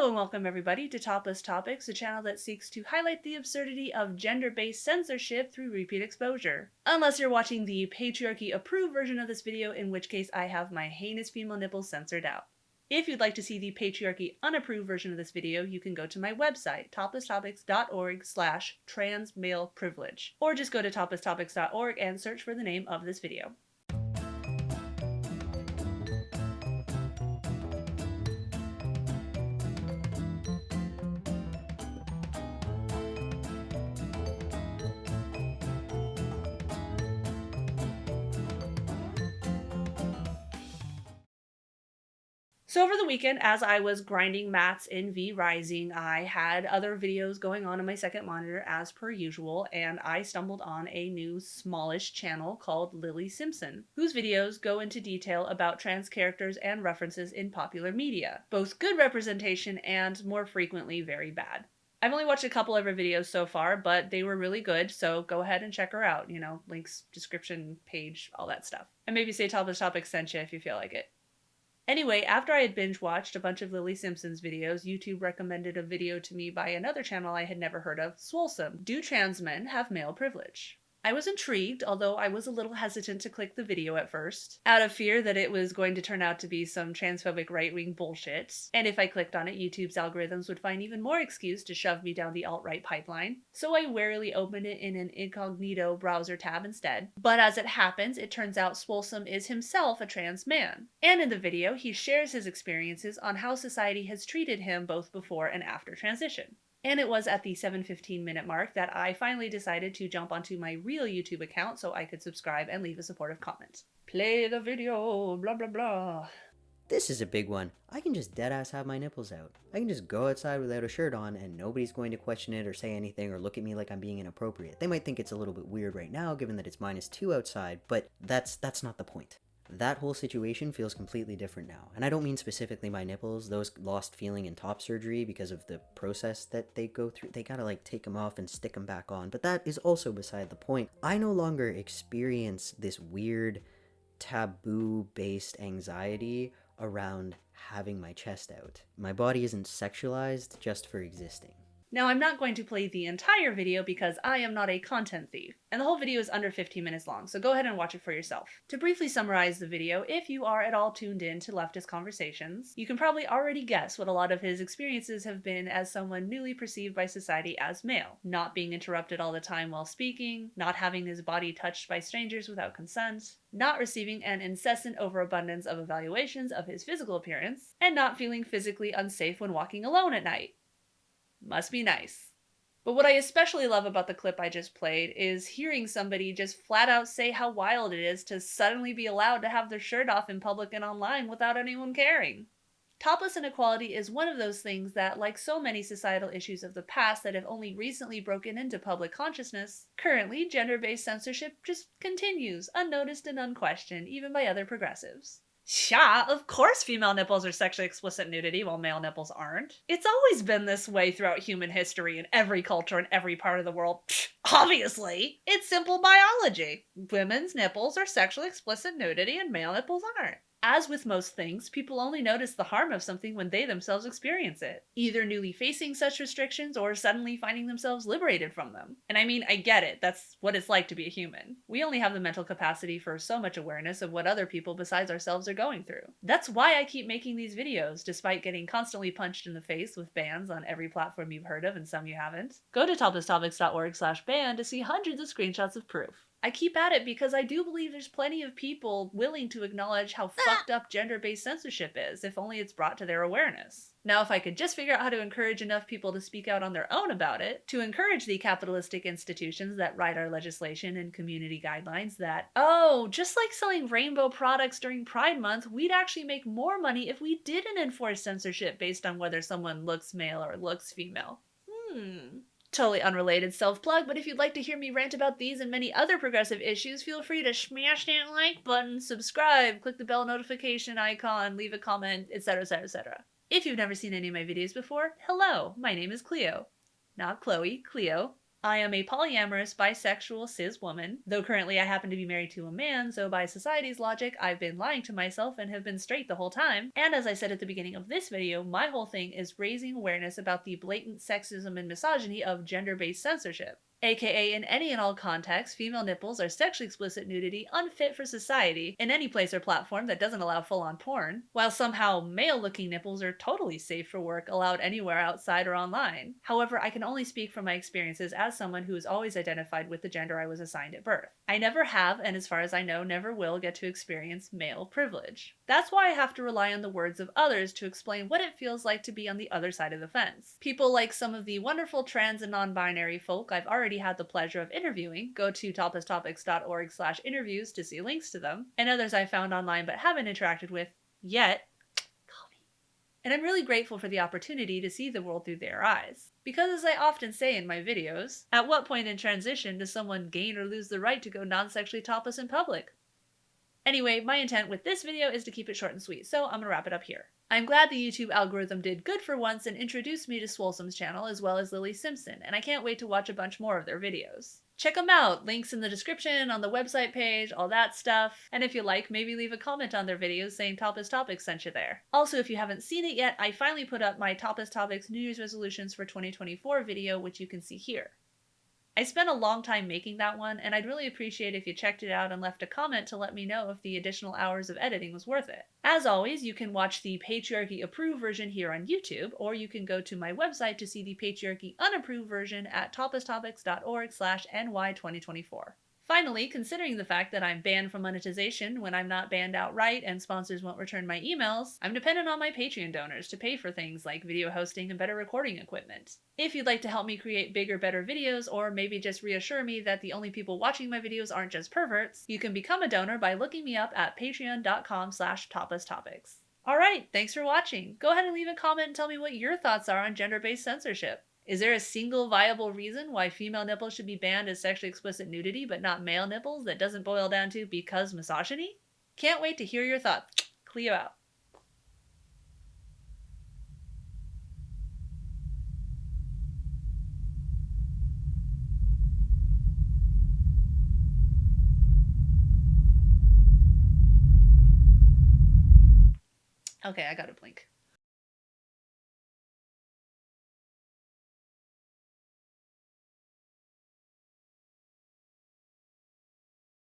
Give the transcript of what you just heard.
Hello and welcome everybody to Topless Topics, a channel that seeks to highlight the absurdity of gender-based censorship through repeat exposure. Unless you're watching the patriarchy-approved version of this video, in which case I have my heinous female nipples censored out. If you'd like to see the patriarchy-unapproved version of this video, you can go to my website, toplesstopics.org/transmaleprivilege, or just go to toplesstopics.org and search for the name of this video. So over the weekend, as I was grinding mats in V Rising, I had other videos going on my second monitor as per usual, and I stumbled on a new smallish channel called Lily Simpson, whose videos go into detail about trans characters and references in popular media, both good representation and, more frequently, very bad. I've only watched a couple of her videos so far, but they were really good, so go ahead and check her out. You know, links, description, page, all that stuff. And maybe say Topless Topics sent you if you feel like it. Anyway, after I had binge-watched a bunch of Lily Simpson's videos, YouTube recommended a video to me by another channel I had never heard of, Swolesome. Do trans men have male privilege? I was intrigued, although I was a little hesitant to click the video at first, out of fear that it was going to turn out to be some transphobic right-wing bullshit, and if I clicked on it, YouTube's algorithms would find even more excuse to shove me down the alt-right pipeline, so I warily opened it in an incognito browser tab instead. But as it happens, it turns out Swolesome is himself a trans man, and in the video, he shares his experiences on how society has treated him both before and after transition. And it was at the 7:15-minute mark that I finally decided to jump onto my real YouTube account so I could subscribe and leave a supportive comment. Play the video, blah blah blah. This is a big one. I can just deadass have my nipples out. I can just go outside without a shirt on and nobody's going to question it or say anything or look at me like I'm being inappropriate. They might think it's a little bit weird right now given that it's -2 outside, but that's not the point. That whole situation feels completely different now. And I don't mean specifically my nipples, those lost feeling in top surgery because of the process that they go through. They gotta take them off and stick them back on. But that is also beside the point. I no longer experience this weird taboo-based anxiety around having my chest out. My body isn't sexualized just for existing. Now, I'm not going to play the entire video because I am not a content thief, and the whole video is under 15 minutes long, so go ahead and watch it for yourself. To briefly summarize the video, if you are at all tuned in to leftist conversations, you can probably already guess what a lot of his experiences have been as someone newly perceived by society as male. Not being interrupted all the time while speaking, not having his body touched by strangers without consent, not receiving an incessant overabundance of evaluations of his physical appearance, and not feeling physically unsafe when walking alone at night. Must be nice. But what I especially love about the clip I just played is hearing somebody just flat out say how wild it is to suddenly be allowed to have their shirt off in public and online without anyone caring. Topless inequality is one of those things that, like so many societal issues of the past that have only recently broken into public consciousness, currently gender-based censorship just continues, unnoticed and unquestioned, even by other progressives. Yeah, of course female nipples are sexually explicit nudity while male nipples aren't. It's always been this way throughout human history in every culture in every part of the world. Obviously! It's simple biology. Women's nipples are sexually explicit nudity and male nipples aren't. As with most things, people only notice the harm of something when they themselves experience it, either newly facing such restrictions or suddenly finding themselves liberated from them. And I mean, I get it, that's what it's like to be a human. We only have the mental capacity for so much awareness of what other people besides ourselves are going through. That's why I keep making these videos, despite getting constantly punched in the face with bans on every platform you've heard of and some you haven't. Go to toplesstopics.org/ban to see hundreds of screenshots of proof. I keep at it because I do believe there's plenty of people willing to acknowledge how fucked up gender-based censorship is, if only it's brought to their awareness. Now, if I could just figure out how to encourage enough people to speak out on their own about it, to encourage the capitalistic institutions that write our legislation and community guidelines that, oh, just like selling rainbow products during Pride Month, we'd actually make more money if we didn't enforce censorship based on whether someone looks male or looks female. Totally unrelated self-plug, but if you'd like to hear me rant about these and many other progressive issues, feel free to smash that like button, subscribe, click the bell notification icon, leave a comment, etc, etc, etc. If you've never seen any of my videos before, hello, my name is Cleo. Not Chloe, Cleo. I am a polyamorous, bisexual, cis woman, though currently I happen to be married to a man, so by society's logic, I've been lying to myself and have been straight the whole time. And as I said at the beginning of this video, my whole thing is raising awareness about the blatant sexism and misogyny of gender-based censorship. AKA, in any and all contexts, female nipples are sexually explicit nudity unfit for society in any place or platform that doesn't allow full-on porn, while somehow male-looking nipples are totally safe for work, allowed anywhere outside or online. However, I can only speak from my experiences as someone who has always identified with the gender I was assigned at birth. I never have, and as far as I know, never will get to experience male privilege. That's why I have to rely on the words of others to explain what it feels like to be on the other side of the fence. People like some of the wonderful trans and non-binary folk I've already had the pleasure of interviewing, go to toplesstopics.org/interviews to see links to them, and others I found online but haven't interacted with yet. Call me. And I'm really grateful for the opportunity to see the world through their eyes. Because as I often say in my videos, at what point in transition does someone gain or lose the right to go non-sexually topless in public? Anyway, my intent with this video is to keep it short and sweet, so I'm gonna wrap it up here. I'm glad the YouTube algorithm did good for once and introduced me to Swolesome's channel as well as Lily Simpson, and I can't wait to watch a bunch more of their videos. Check them out! Links in the description, on the website page, all that stuff. And if you like, maybe leave a comment on their videos saying Topless Topics sent you there. Also, if you haven't seen it yet, I finally put up my Topless Topics New Year's Resolutions for 2024 video, which you can see here. I spent a long time making that one, and I'd really appreciate if you checked it out and left a comment to let me know if the additional hours of editing was worth it. As always, you can watch the patriarchy approved version here on YouTube, or you can go to my website to see the patriarchy unapproved version at toplesstopics.org/ny2024. Finally, considering the fact that I'm banned from monetization when I'm not banned outright and sponsors won't return my emails, I'm dependent on my Patreon donors to pay for things like video hosting and better recording equipment. If you'd like to help me create bigger, better videos, or maybe just reassure me that the only people watching my videos aren't just perverts, you can become a donor by looking me up at patreon.com/toplesstopics. Alright, thanks for watching! Go ahead and leave a comment and tell me what your thoughts are on gender-based censorship. Is there a single viable reason why female nipples should be banned as sexually explicit nudity but not male nipples that doesn't boil down to because misogyny? Can't wait to hear your thoughts. Cleo out. Okay, I gotta blink.